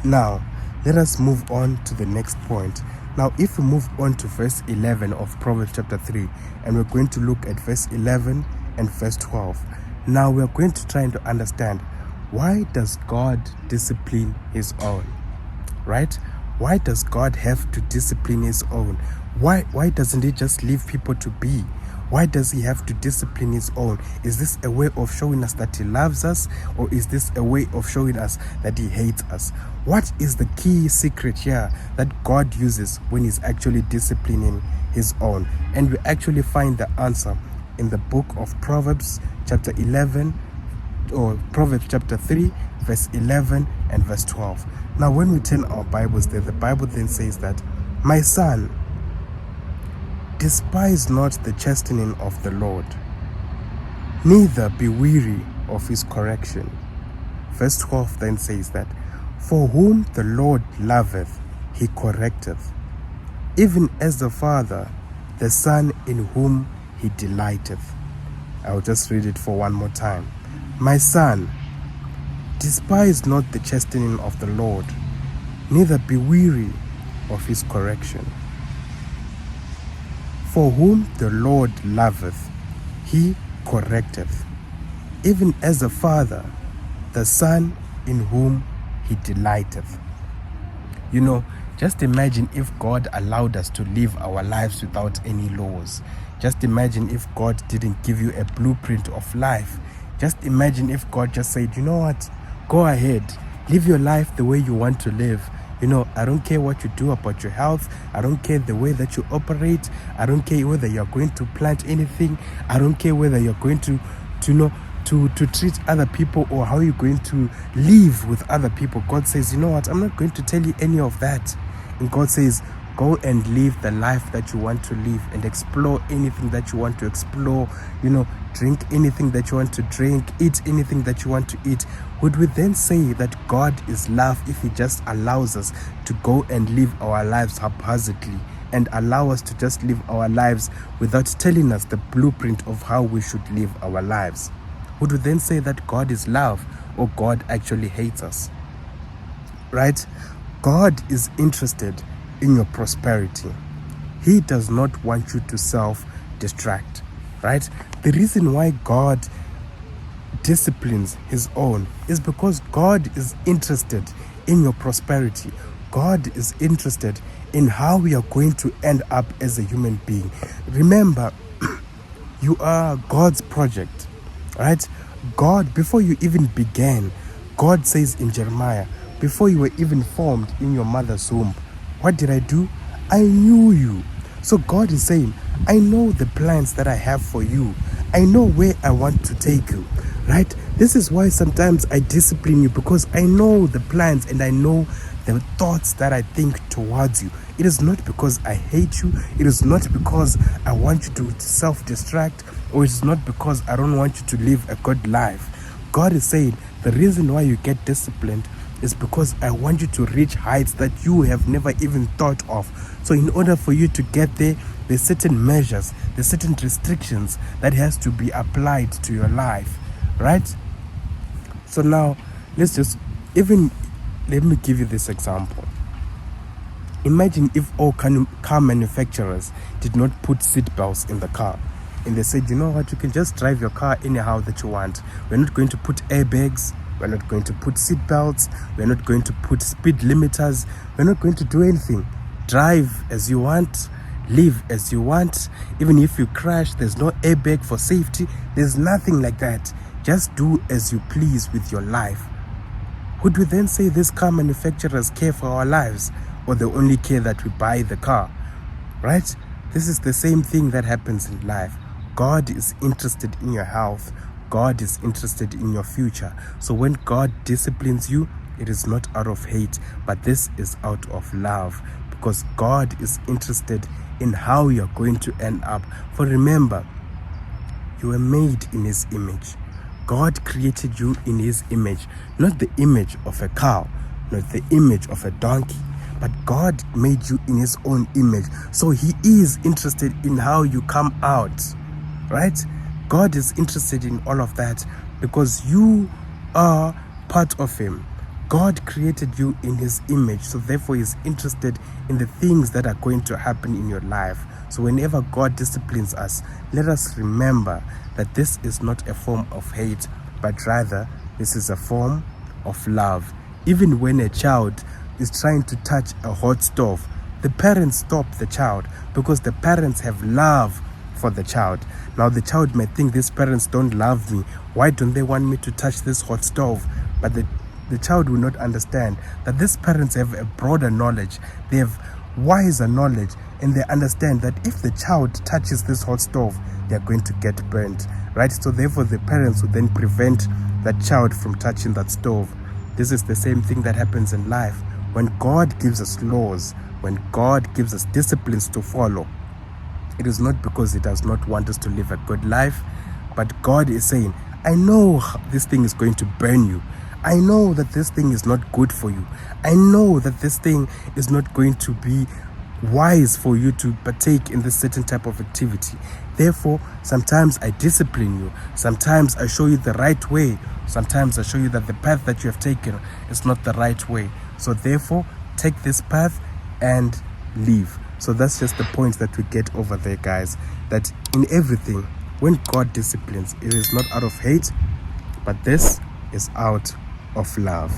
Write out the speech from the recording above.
Now, let us move on to the next point. Now, if we move on to verse 11 of Proverbs chapter 3, and we're going to look at verse 11 and verse 12. Now, we're going to try to understand, why does God discipline his own? Right? Why does God have to discipline his own? Why doesn't he just leave people to be? Why does he have to discipline his own? Is this a way of showing us that he loves us, or is this a way of showing us that he hates us? What is the key secret here that God uses when he's actually disciplining his own? And we actually find the answer in the book of Proverbs chapter 11, or Proverbs chapter 3, verse 11 and verse 12. Now, when we turn our Bibles there, the Bible then says that, "My son, despise not the chastening of the Lord, neither be weary of his correction." Verse 12 then says that, "For whom the Lord loveth, he correcteth, even as the Father, the Son in whom he delighteth." I'll just read it for one more time. "My son, despise not the chastening of the Lord, neither be weary of his correction. For whom the Lord loveth, he correcteth, even as the Father, the Son in whom he delighteth." You know, just imagine if God allowed us to live our lives without any laws. Just imagine if God didn't give you a blueprint of life. Just imagine if God just said, "You know what? Go ahead, live your life the way you want to live. You know, I don't care what you do about your health. I don't care the way that you operate. I don't care whether you're going to plant anything. I don't care whether you're going to treat other people, or how you're going to live with other people." God says, "You know what? I'm not going to tell you any of that." And God says, "Go and live the life that you want to live, and explore anything that you want to explore. You know, drink anything that you want to drink, eat anything that you want to eat." Would we then say that God is love if he just allows us to go and live our lives haphazardly, and allow us to just live our lives without telling us the blueprint of how we should live our lives? Would we then say that God is love, or God actually hates us? Right? God is interested in your prosperity. He does not want you to self-destruct. Right? The reason why God disciplines his own is because God is interested in your prosperity. God is interested in how we are going to end up as a human being. Remember, you are God's project, right? God, before you even began, God says in Jeremiah, "Before you were even formed in your mother's womb, what did I do? I knew you." So God is saying, "I know the plans that I have for you. I know where I want to take you." Right? This is why sometimes I discipline you, because I know the plans and I know the thoughts that I think towards you. It is not because I hate you. It is not because I want you to self-destruct, or it is not because I don't want you to live a good life. God is saying the reason why you get disciplined is because I want you to reach heights that you have never even thought of. So in order for you to get there, there's certain measures, there's certain restrictions that has to be applied to your life. Right? So now, let me give you this example. Imagine if all car manufacturers did not put seatbelts in the car, and they said, "You know what, you can just drive your car anyhow that you want. We're not going to put airbags, we're not going to put seatbelts, we're not going to put speed limiters, we're not going to do anything. Drive as you want, live as you want. Even if you crash, there's no airbag for safety. There's nothing like that. Just do as you please with your life." Would we then say these car manufacturers care for our lives, or they only care that we buy the car? Right? This is the same thing that happens in life. God is interested in your health. God is interested in your future. So when God disciplines you, it is not out of hate, but this is out of love, because God is interested in how you're going to end up. For remember, you were made in his image. God created you in his image, not the image of a cow, not the image of a donkey, but God made you in his own image. So he is interested in how you come out, right? God is interested in all of that, because you are part of him. God created you in his image, so therefore he's interested in the things that are going to happen in your life. So whenever God disciplines us, let us remember that this is not a form of hate, but rather this is a form of love. Even when a child is trying to touch a hot stove, the parents stop the child because the parents have love for the child. Now the child may think, these parents don't love me, why don't they want me to touch this hot stove? But the child will not understand that these parents have a broader knowledge, they have wiser knowledge, and they understand that if the child touches this hot stove, they are going to get burnt, right? So therefore the parents will then prevent that child from touching that stove. This is the same thing that happens in life. When God gives us laws, when God gives us disciplines to follow, it is not because he does not want us to live a good life, but God is saying, I know this thing is going to burn you. I know that this thing is not good for you. I know that this thing is not going to be wise for you to partake in this certain type of activity. Therefore, sometimes I discipline you. Sometimes I show you the right way. Sometimes I show you that the path that you have taken is not the right way. So therefore, take this path and leave. So that's just the point that we get over there, guys. That in everything, when God disciplines, it is not out of hate, but this is out of love.